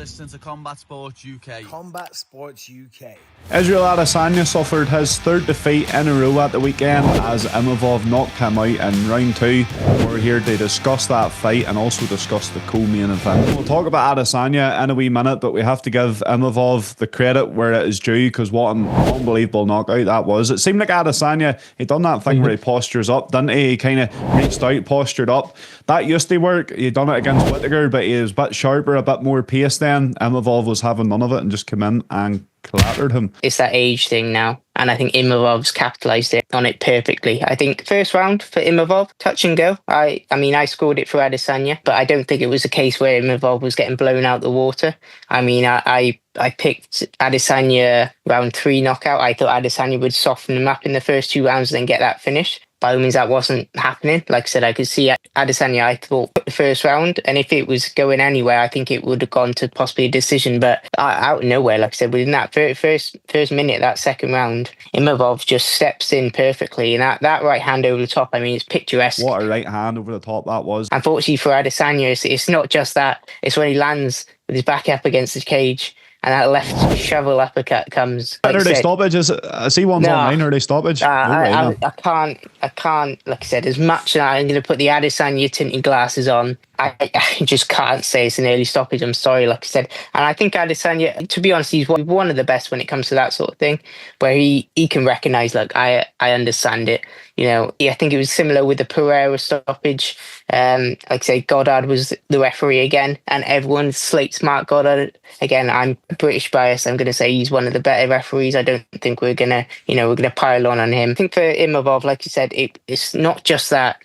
listening to Combat Sports UK. Combat Sports UK. Israel Adesanya suffered his third defeat in a row at the weekend as Imavov knocked him out in round 2. We're here to discuss that fight and also discuss the co-main event. We'll talk about Adesanya in a wee minute, but we have to give Imavov the credit where it is due, because what an unbelievable knockout that was. It seemed like Adesanya, he'd done that thing where he postures up, didn't he? He kind of reached out, postured up. That used to work. He'd done it against Whittaker, but he was a bit sharper, a bit more pace then. Imavov was having none of it and just came in and clattered him. It's that age thing now, and I think Imavov's capitalised on it perfectly. I think first round for Imavov, touch and go. I mean, I scored it for Adesanya, but I don't think it was a case where Imavov was getting blown out the water. I mean, I picked Adesanya round 3 knockout. I thought Adesanya would soften him up in the first 2 rounds and then get that finish. By all means, that wasn't happening. Like I said, I could see Adesanya, I thought, the first round. And if it was going anywhere, I think it would have gone to possibly a decision. But out of nowhere, like I said, within that first minute, that second round, Imavov just steps in perfectly. And that right hand over the top, I mean, it's picturesque. What a right hand over the top that was. Unfortunately for Adesanya, it's not just that. It's when he lands with his back up against the cage, and that left shovel uppercut comes. Like Early stoppage? I see one's online, early stoppage. I can't, like I said, as much as I'm going to put the Adesanya tinted glasses on, I just can't say it's an early stoppage. I'm sorry, like I said. And I think Adesanya, to be honest, he's one of the best when it comes to that sort of thing, where he can recognise, like, I understand it. You know, I think it was similar with the Pereira stoppage. Like I say, Goddard was the referee again, and everyone slates Mark Goddard. Again, I'm British biased. I'm going to say he's one of the better referees. I don't think we're going to pile on him. I think for Imavov, like you said, it's not just that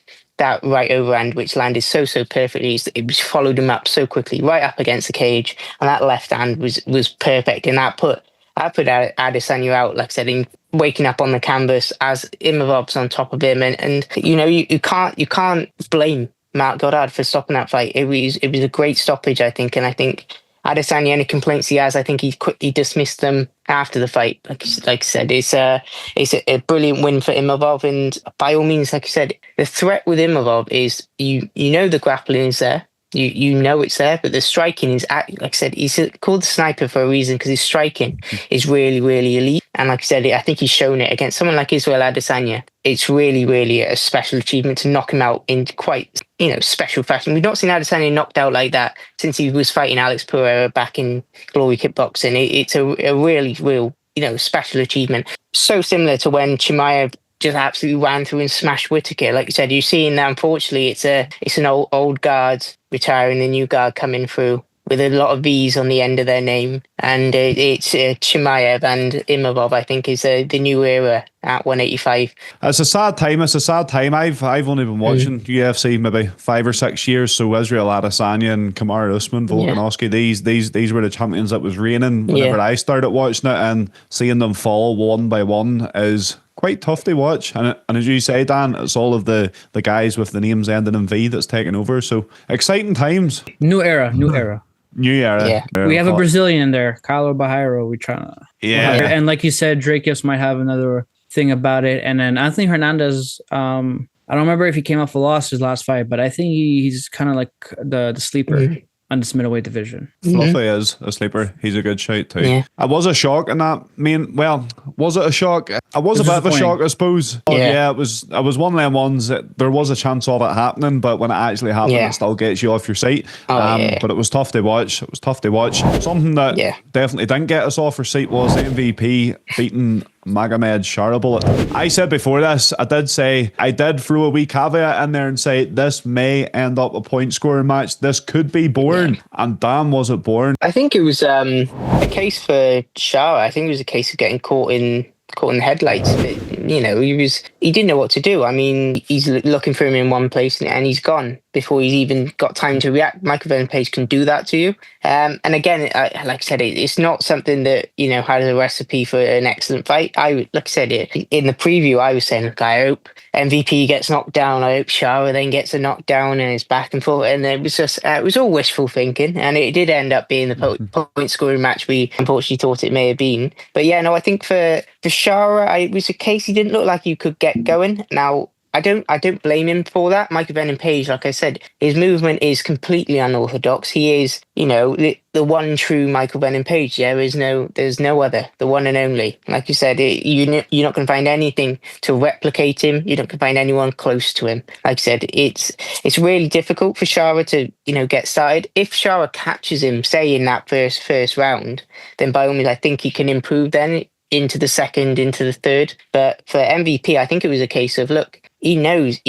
right overhand which landed so perfectly. It was followed him up so quickly, right up against the cage, and that left hand was perfect, and that put Adesanya out, like I said, in waking up on the canvas as Imavov's on top of him, and you know, you can't blame Mark Goddard for stopping that fight. It was a great stoppage, I think, and I think Adesanya, any complaints he has, I think he quickly dismissed them after the fight. Like I said, it's a brilliant win for Imavov, and by all means, like I said, the threat with Imavov is you know the grappling is there. You know it's there, but the striking is, like I said, he's called the sniper for a reason, because his striking is really, really elite. And like I said, I think he's shown it against someone like Israel Adesanya. It's really, really a special achievement to knock him out in quite, special fashion. We've not seen Adesanya knocked out like that since he was fighting Alex Pereira back in Glory Kickboxing. It's a really real, special achievement. So similar to when Chimaev just absolutely ran through and smashed Whittaker. Like you said, you're seeing that, unfortunately, it's an old guard retiring, the new guard coming through with a lot of V's on the end of their name. And it's Chimaev and Imavov, I think, is the new era at 185. It's a sad time. I've only been watching UFC maybe 5 or 6 years. So Israel Adesanya and Kamaru Usman, Volkanovski, these were the champions that was reigning whenever I started watching it, and seeing them fall one by one is quite tough to watch. And as you say, Dan, it's all of the guys with the names ending in V that's taken over. So exciting times. New era. Yeah. We have a Brazilian in there, Carlo Barreiro. We're trying to. Yeah. And like you said, Drakius might have another thing about it. And then Anthony Hernandez, I don't remember if he came off a loss his last fight, but I think he's kind of like the sleeper on this middleweight division. Fluffy is a sleeper. He's a good shout too. Yeah. I was a shock in that. Was it a shock? I was a bit of a shock, I suppose. Yeah, it was one of them ones that there was a chance of it happening, but when it actually happened, it still gets you off your seat. But it was tough to watch. Something that definitely didn't get us off our seat was the MVP beating Magomed Shara Bullet. I said before this, I did throw a wee caveat in there and say this may end up a point scoring match. This could be boring, and damn was it boring. I think it was a case for Shara. I think it was a case of getting caught in the headlights. But, he didn't know what to do. I mean, he's looking for him in one place and he's gone before he's even got time to react. Venom Page can do that to you. And again, like I said, it's not something that, has a recipe for an excellent fight. Like I said, in the preview, I was saying, look, I hope MVP gets knocked down. I hope Shara then gets a knockdown and it's back and forth. And it was just, it was all wishful thinking. And it did end up being the point scoring match we unfortunately thought it may have been. But yeah, no, I think for Shara, it was a case he didn't look like you could get going. Now, I don't blame him for that. Michael Venom Page, like I said, his movement is completely unorthodox. He is, the one true Michael Venom Page. There's no other, the one and only. Like you said, you're not going to find anything to replicate him. You're not going to find anyone close to him. Like I said, it's really difficult for Shara to, get started. If Shara catches him, say in that first round, then by all means, I think he can improve then into the second, into the third. But for MVP, I think it was a case of, look, he knows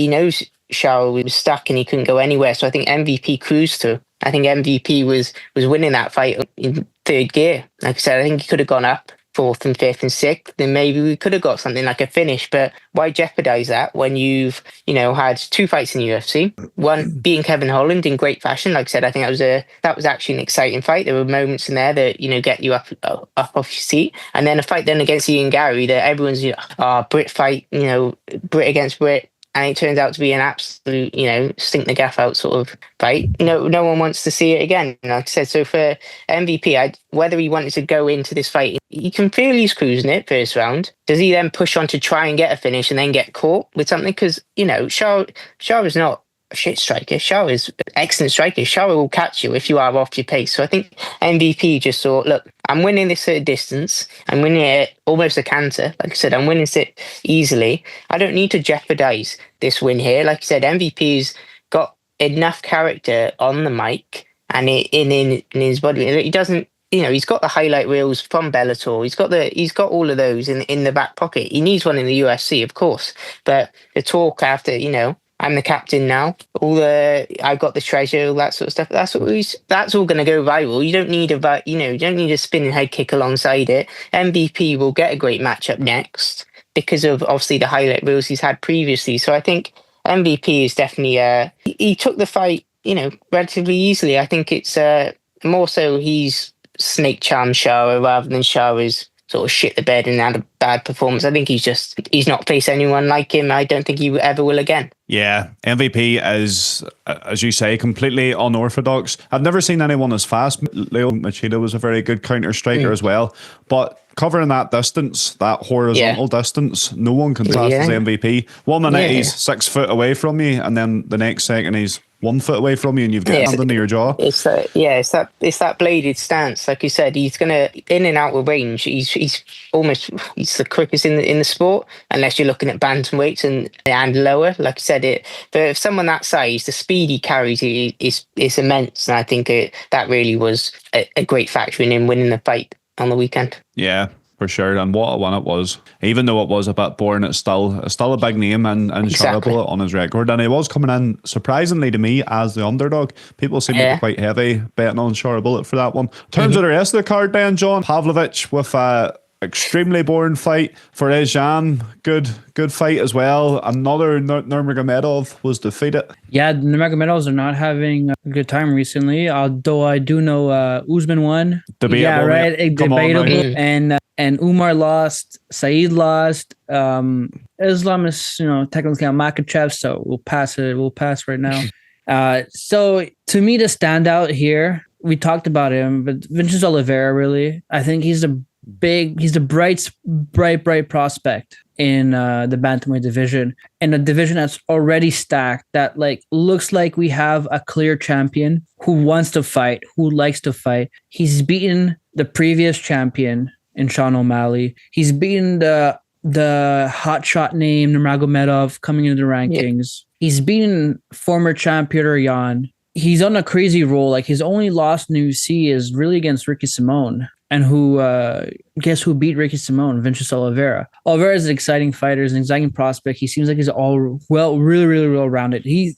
Shara was stuck and he couldn't go anywhere. So I think MVP cruised through. I think MVP was winning that fight in third gear. Like I said, I think he could have gone up fourth and fifth and sixth, then maybe we could have got something like a finish. But why jeopardize that when you've, had two fights in the UFC? One being Kevin Holland in great fashion. Like I said, I think that was actually an exciting fight. There were moments in there that, get you up off your seat. And then a fight then against Ian Gary that everyone's, Brit fight, Brit against Brit. And it turns out to be an absolute, stink the gaff out sort of fight. No one wants to see it again. Like I said, so for MVP, whether he wanted to go into this fight, he can feel he's cruising it first round. Does he then push on to try and get a finish and then get caught with something? Because, Shara's not a shit striker. Shara is an excellent striker. Shara will catch you if you are off your pace. So I think MVP just thought, look, I'm winning this at a distance. I'm winning it almost a canter. Like I said, I'm winning it easily. I don't need to jeopardize this win here. Like I said, MVP's got enough character on the mic and in his body. He doesn't, he's got the highlight reels from Bellator. He's got all of those in the back pocket. He needs one in the UFC, of course. But the talk after, I'm the captain now. I've got the treasure, all that sort of stuff. That's all going to go viral. You don't need a spinning head kick alongside it. MVP will get a great matchup next because of obviously the highlight reels he's had previously. So I think MVP is definitely he took the fight, relatively easily. I think it's more so he's snake charmed Shara rather than Shara's sort of shit the bed and had a bad performance. I think he's not faced anyone like him. I don't think he ever will again. Yeah, MVP is, as you say, completely unorthodox. I've never seen anyone as fast. Leo Machida was a very good counter striker as well, but covering that distance, that horizontal distance, no one can pass his MVP. 1 minute he's 6 foot away from you, and then the next second he's 1 foot away from you, and you've got hand under your jaw. It's that bladed stance. Like you said, he's gonna in and out of range. He's the quickest in the sport, unless you're looking at bantamweights and lower. Like I said, but if someone that size, the speed he carries is immense, and I think that really was a great factor in him winning the fight on the weekend. Yeah, for sure. And what a one it was. Even though it was a bit boring, it's still a big name and Shara Bullet on his record. And he was coming in, surprisingly to me, as the underdog. People seem to be quite heavy betting on Shara Bullet for that one. In terms of the rest of the card then, John, Pavlovich with a extremely boring fight. For Ejan, good fight as well. Another Nurmagomedov was defeated. Yeah, the Nurmagomedovs are not having a good time recently. Although I do know Usman won. Debatable. Yeah, right. Debatable. And Umar lost. Saeed lost. Islam is technically on Makachev, so we'll pass it. We'll pass right now. So to me, the standout here, we talked about him, but Vinicius Oliveira, really, I think he's the bright prospect in the bantamweight division, in a division that's already stacked, that looks like we have a clear champion who wants to fight, who likes to fight. He's beaten the previous champion in Sean O'Malley. He's beaten the hotshot name Nurmagomedov coming into the rankings. He's beaten former champ Peter Yan. He's on a crazy roll. His only loss in UFC is really against Ricky Simone. And guess who beat Ricky Simone? Vinicius Oliveira. Oliveira is an exciting fighter, is an exciting prospect. He seems like he's really well rounded. He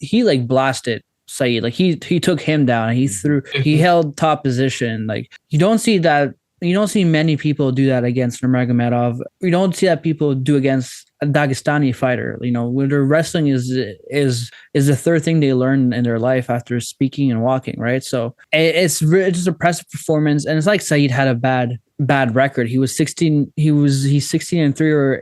blasted Saeed. He took him down. He held top position. You don't see that. You don't see many people do that against Nurmagomedov. You don't see that people do against a Dagestani fighter. When their wrestling is the third thing they learn in their life after speaking and walking, right? So it's just impressive performance. And it's like Saeed had a bad record. He was 16. He's 16-3,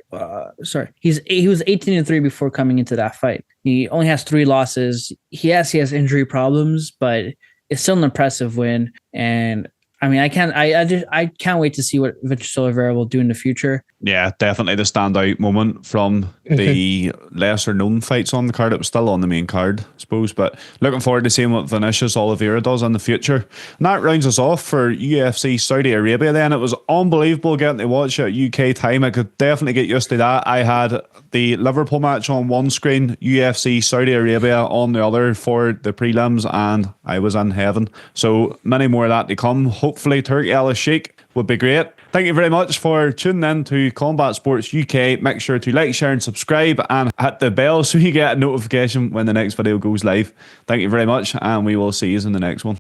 he was 18-3 before coming into that fight. He only has 3 losses. He has injury problems, but it's still an impressive win. And I mean, I can't wait to see what Victor Oliveira will do in the future. Yeah, definitely the standout moment from the lesser known fights on the card. It was still on the main card, I suppose, but looking forward to seeing what Vinicius Oliveira does in the future. And that rounds us off for UFC Saudi Arabia then. It was unbelievable getting to watch it at UK time. I could definitely get used to that. I had the Liverpool match on one screen, UFC Saudi Arabia on the other for the prelims, and I was in heaven. So many more of that to come. Hopefully Turki Al Sheikh would be great. Thank you very much for tuning in to Combat Sports UK. Make sure to like, share and subscribe and hit the bell so you get a notification when the next video goes live. Thank you very much, and we will see you in the next one.